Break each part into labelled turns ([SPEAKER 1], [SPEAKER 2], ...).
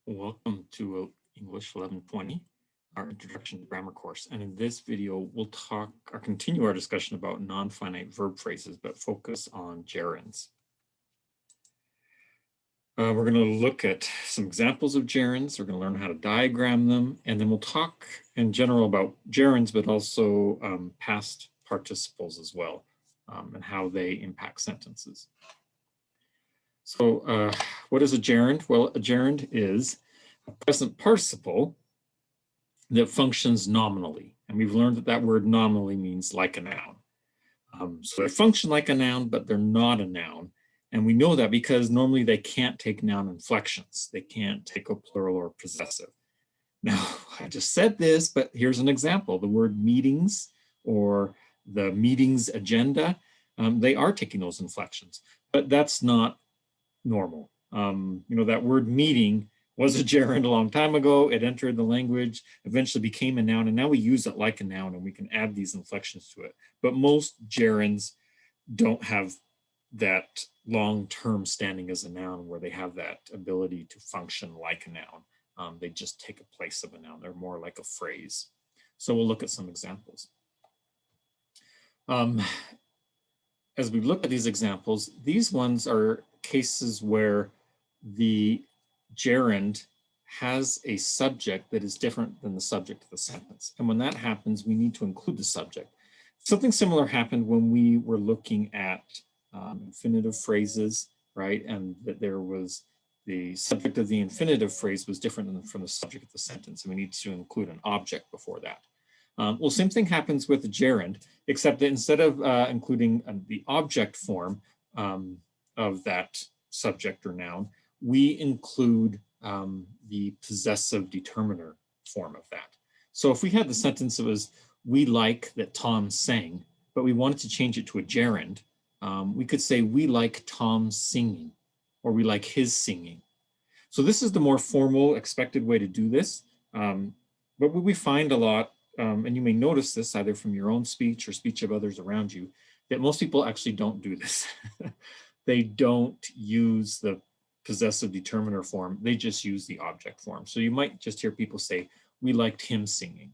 [SPEAKER 1] Welcome to English 1120, our introduction to grammar course. And in this video, we'll talk or continue our discussion about non-finite verb phrases, but focus on gerunds. We're going to look at some examples of gerunds. We're going to learn how to diagram them, and then we'll talk in general about gerunds, but also past participles as well, and how they impact sentences. So what is a gerund? Well, a gerund is a present participle that functions nominally. And we've learned that that word nominally means like a noun. So they function like a noun, but they're not a noun. And we know that because normally they can't take noun inflections. They can't take a plural or possessive. Now, I just said this, but here's an example. The word meetings or the meetings agenda, they are taking those inflections, but that's not normal. That word meeting was a gerund a long time ago. It entered the language, eventually became a noun, and now we use it like a noun and we can add these inflections to it. But most gerunds don't have that long-term standing as a noun where they have that ability to function like a noun. They just take a place of a noun. They're more like a phrase. So we'll look at some examples. As we look at these examples, these ones are cases where the gerund has a subject that is different than the subject of the sentence. And when that happens, we need to include the subject. Something similar happened when we were looking at infinitive phrases, right? And that there was the subject of the infinitive phrase was different from the subject of the sentence. And we need to include an object before that. Well, same thing happens with the gerund, except that instead of including the object form of that subject or noun, we include the possessive determiner form of that. So if we had the sentence that was, we like that Tom sang, but we wanted to change it to a gerund, we could say, we like Tom's singing, or we like his singing. So this is the more formal, expected way to do this. But what we find a lot, and you may notice this either from your own speech or speech of others around you, that most people actually don't do this. They don't use the possessive determiner form. They just use the object form. So you might just hear people say, we liked him singing.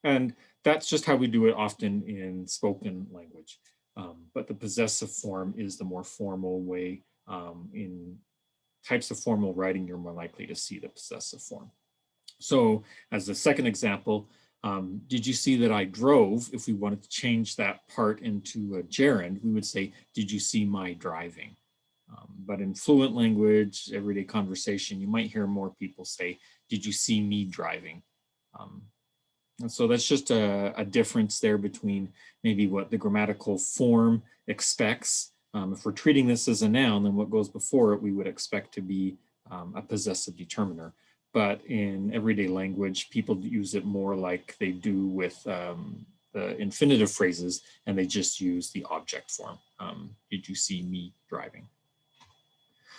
[SPEAKER 1] And that's just how we do it often in spoken language. But the possessive form is the more formal way. In types of formal writing, you're more likely to see the possessive form. So as the second example, did you see that I drove? If we wanted to change that part into a gerund, we would say, did you see my driving? But in fluent language, everyday conversation, you might hear more people say, did you see me driving? And so that's just a difference there between maybe what the grammatical form expects. If we're treating this as a noun, then what goes before it, we would expect to be a possessive determiner. But in everyday language, people use it more like they do with the infinitive phrases, and they just use the object form. Did you see me driving?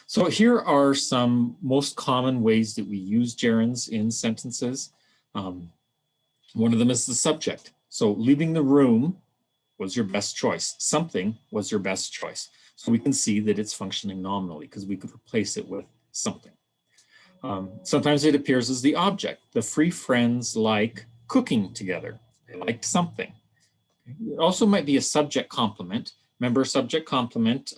[SPEAKER 1] So here are some most common ways that we use gerunds in sentences. One of them is the subject. So leaving the room was your best choice. Something was your best choice. So we can see that it's functioning nominally because we could replace it with something. Sometimes it appears as the object. The three friends like cooking together. They liked something. It also might be a subject complement. Remember, subject complement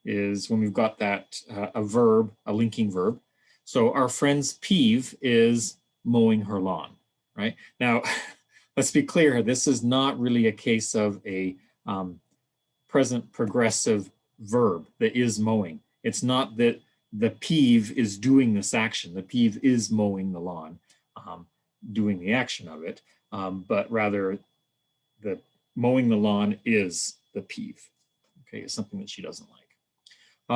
[SPEAKER 1] is when we've got that a verb, a linking verb. So our friend's peeve is mowing her lawn, right? Now, let's be clear, this is not really a case of a present progressive verb that is mowing. It's not that the peeve is doing this action. The peeve is mowing the lawn, doing the action of it, but rather the mowing the lawn is the peeve. Okay, it's something that she doesn't like.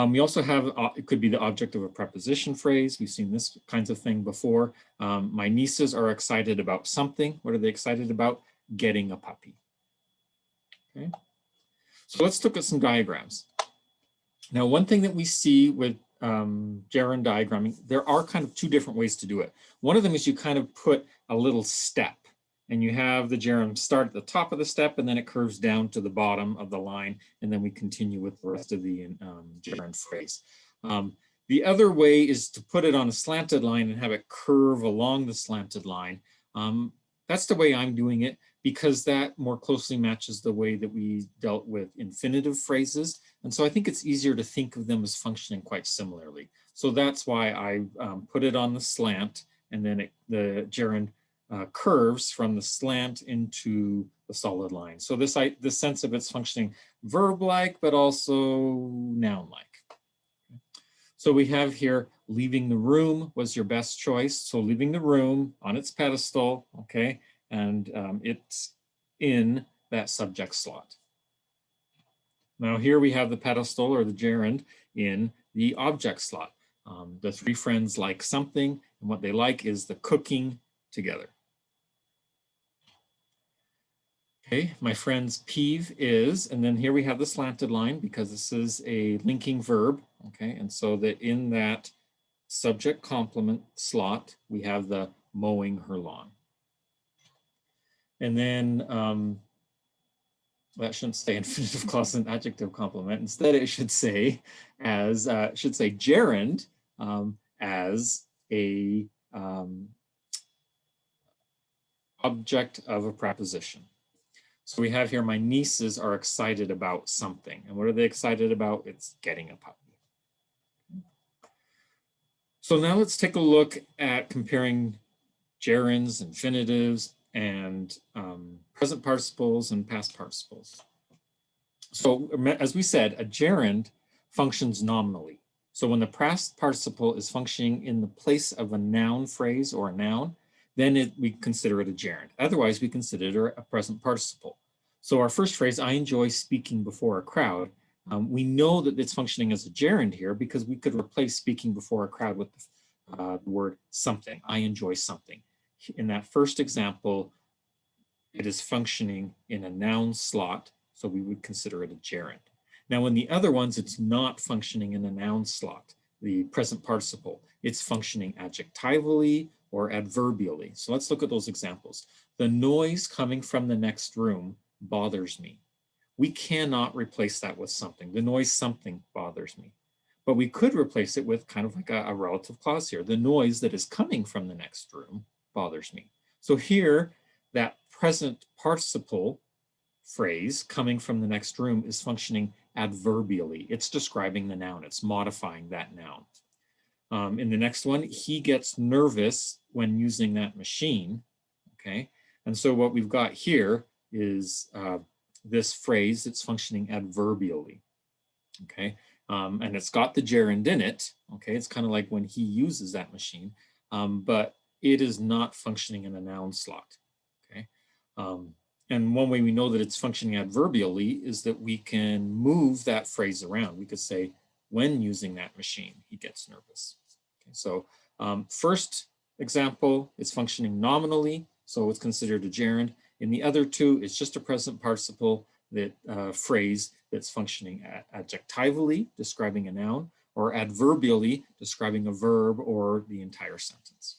[SPEAKER 1] We also have, it could be the object of a preposition phrase. We've seen this kinds of thing before. My nieces are excited about something. What are they excited about? Getting a puppy. Okay, so let's look at some diagrams. Now, one thing that we see with gerund diagramming, there are kind of two different ways to do it. One of them is you kind of put a little step, and you have the gerund start at the top of the step, and then it curves down to the bottom of the line, and then we continue with the rest of the gerund phrase. The other way is to put it on a slanted line and have it curve along the slanted line. That's the way I'm doing it because that more closely matches the way that we dealt with infinitive phrases. And so I think it's easier to think of them as functioning quite similarly. So that's why I put it on the slant, and then the gerund curves from the slant into the solid line. So this sense of it's functioning verb-like, but also noun-like. So we have here, leaving the room was your best choice. So leaving the room on its pedestal, okay, and it's in that subject slot. Now here we have the pedestal or the gerund in the object slot. The three friends like something, and what they like is the cooking together. Okay, my friend's peeve is, and then here we have the slanted line because this is a linking verb, okay, and so that in that subject complement slot, we have the mowing her lawn. And then that shouldn't say infinitive clause and adjective complement. Instead, it should say gerund as a object of a preposition. So we have here, my nieces are excited about something. And what are they excited about? It's getting a puppy. So now let's take a look at comparing gerunds, infinitives, and present participles and past participles. So as we said, a gerund functions nominally. So when the past participle is functioning in the place of a noun phrase or a noun, then we consider it a gerund. Otherwise, we consider it a present participle. So our first phrase, I enjoy speaking before a crowd, we know that it's functioning as a gerund here because we could replace speaking before a crowd with the word something. I enjoy something. In that first example, it is functioning in a noun slot, so we would consider it a gerund. Now, in the other ones, it's not functioning in a noun slot, the present participle. It's functioning adjectivally or adverbially. So let's look at those examples. The noise coming from the next room bothers me. We cannot replace that with something. The noise something bothers me. But we could replace it with kind of like a relative clause here. The noise that is coming from the next room bothers me. So here, that present participle phrase coming from the next room is functioning adverbially. It's describing the noun. It's modifying that noun. In the next one, he gets nervous when using that machine. Okay, and so what we've got here is this phrase that's functioning adverbially. Okay, and it's got the gerund in it. Okay, it's kind of like when he uses that machine, but it is not functioning in a noun slot. Okay, and one way we know that it's functioning adverbially is that we can move that phrase around. We could say, when using that machine, he gets nervous. Okay, so first example is functioning nominally, so it's considered a gerund. In the other two, it's just a present participle that phrase that's functioning adjectively, describing a noun, or adverbially, describing a verb or the entire sentence.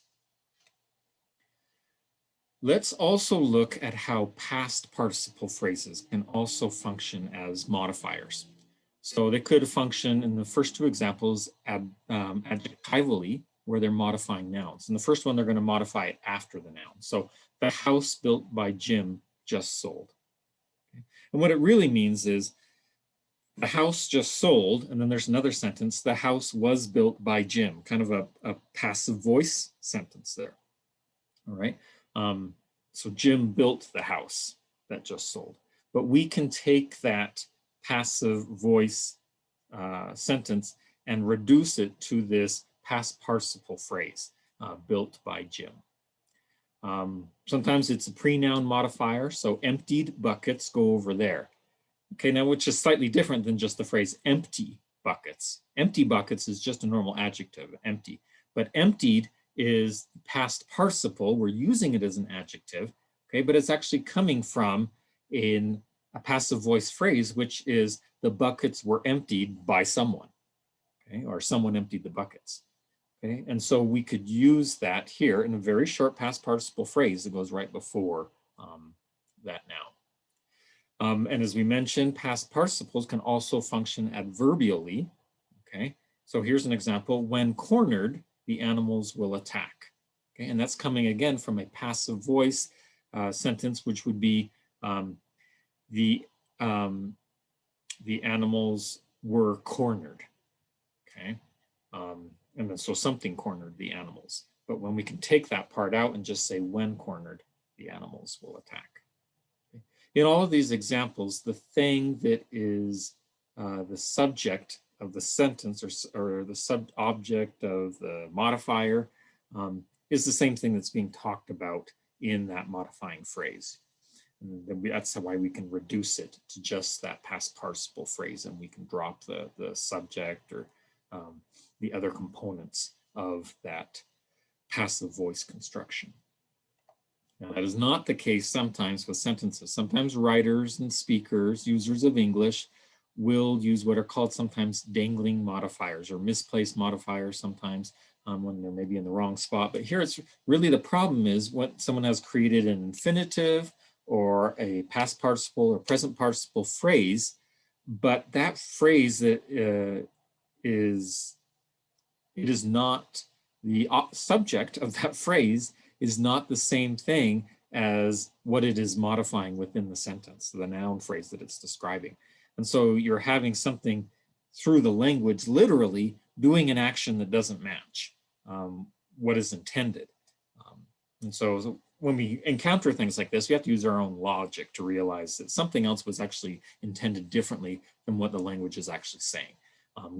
[SPEAKER 1] Let's also look at how past participle phrases can also function as modifiers. So they could function in the first two examples adjectively, where they're modifying nouns. In the first one, they're going to modify it after the noun. So the house built by Jim just sold. Okay. And what it really means is the house just sold, and then there's another sentence, the house was built by Jim, kind of a passive voice sentence there. All right. So Jim built the house that just sold. But we can take that passive voice sentence and reduce it to this past participle phrase, built by Jim. Sometimes it's a pre-noun modifier, so emptied buckets go over there. Okay, now which is slightly different than just the phrase empty buckets. Empty buckets is just a normal adjective, empty. But emptied is past participle. We're using it as an adjective, okay, but it's actually coming from in a passive voice phrase, which is the buckets were emptied by someone, okay, or someone emptied the buckets, okay, and so we could use that here in a very short past participle phrase that goes right before that noun. And as we mentioned, past participles can also function adverbially, okay, So here's an example. When cornered, the animals will attack. Okay, and that's coming again from a passive voice sentence, which would be the animals were cornered. Okay, and then so something cornered the animals. But when we can take that part out and just say when cornered, the animals will attack. Okay. In all of these examples, the thing that is the subject of the sentence or the sub-object of the modifier is the same thing that's being talked about in that modifying phrase. And that's why we can reduce it to just that past participle phrase, and we can drop the subject or the other components of that passive voice construction. Now, that is not the case sometimes with sentences. Sometimes writers and speakers, users of English, will use what are called sometimes dangling modifiers or misplaced modifiers sometimes when they're maybe in the wrong spot. But here it's really the problem is when someone has created an infinitive or a past participle or present participle phrase, but that phrase that it is not the subject of that phrase is not the same thing as what it is modifying within the sentence, the noun phrase that it's describing. And so you're having something through the language literally doing an action that doesn't match what is intended. And so when we encounter things like this, we have to use our own logic to realize that something else was actually intended differently than what the language is actually saying.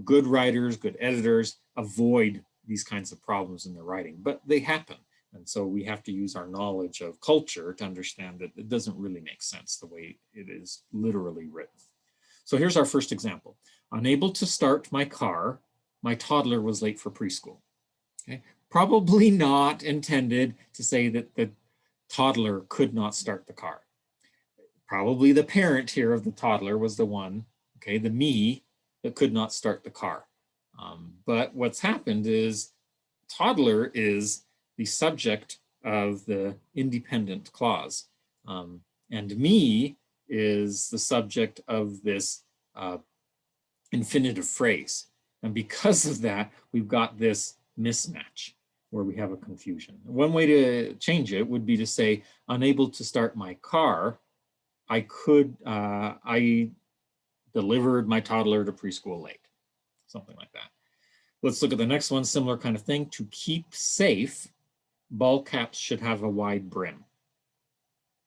[SPEAKER 1] Good writers, good editors avoid these kinds of problems in their writing, but they happen. And so we have to use our knowledge of culture to understand that it doesn't really make sense the way it is literally written. So here's our first example. Unable to start my car, my toddler was late for preschool. Okay, probably not intended to say that the toddler could not start the car. Probably the parent here of the toddler was the one, okay, the me, that could not start the car. But what's happened is toddler is the subject of the independent clause. And me is the subject of this infinitive phrase. And because of that, we've got this mismatch where we have a confusion. One way to change it would be to say, unable to start my car, I delivered my toddler to preschool late, something like that. Let's look at the next one, similar kind of thing. To keep safe, ball caps should have a wide brim.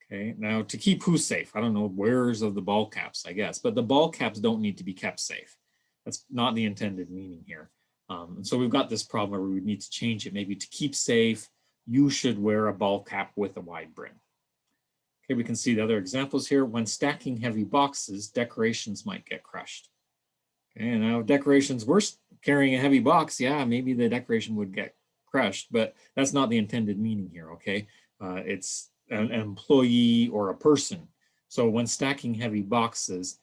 [SPEAKER 1] Okay, now to keep who safe? I don't know, wearers of the ball caps, I guess, but the ball caps don't need to be kept safe. That's not the intended meaning here. And so we've got this problem where we would need to change it. Maybe to keep safe, you should wear a ball cap with a wide brim. Okay, we can see the other examples here. When stacking heavy boxes, decorations might get crushed. Okay, now decorations were carrying a heavy box. Yeah, maybe the decoration would get crushed, but that's not the intended meaning here, okay? It's an employee or a person. So when stacking heavy boxes,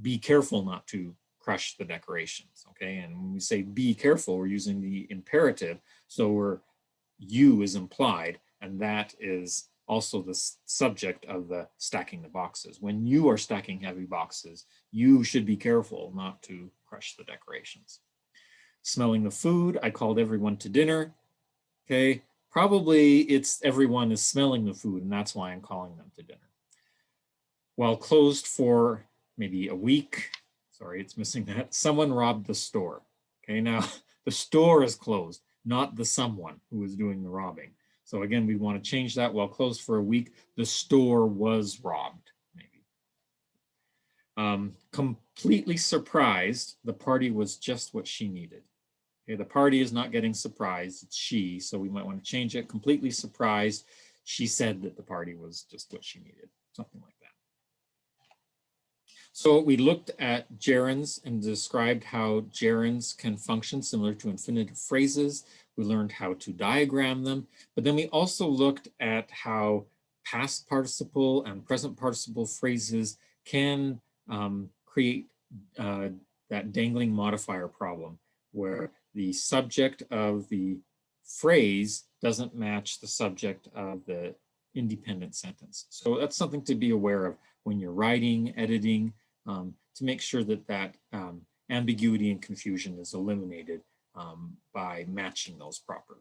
[SPEAKER 1] be careful not to crush the decorations, okay? And when we say be careful, we're using the imperative. So you is implied, and that is also the subject of the stacking the boxes. When you are stacking heavy boxes, you should be careful not to crush the decorations. Smelling the food, I called everyone to dinner. Okay, probably it's everyone is smelling the food, and that's why I'm calling them to dinner. While closed for maybe a week, sorry, it's missing that, someone robbed the store. Okay, now the store is closed, not the someone who is doing the robbing. So again, we want to change that. While closed for a week, the store was robbed, maybe. Completely surprised, the party was just what she needed. Okay, the party is not getting surprised, it's she, so we might want to change it. Completely surprised, she said that the party was just what she needed, something like that. So we looked at gerunds and described how gerunds can function similar to infinitive phrases. We learned how to diagram them, but then we also looked at how past participle and present participle phrases can create that dangling modifier problem, where the subject of the phrase doesn't match the subject of the independent sentence. So that's something to be aware of when you're writing, editing, to make sure that ambiguity and confusion is eliminated by matching those properly.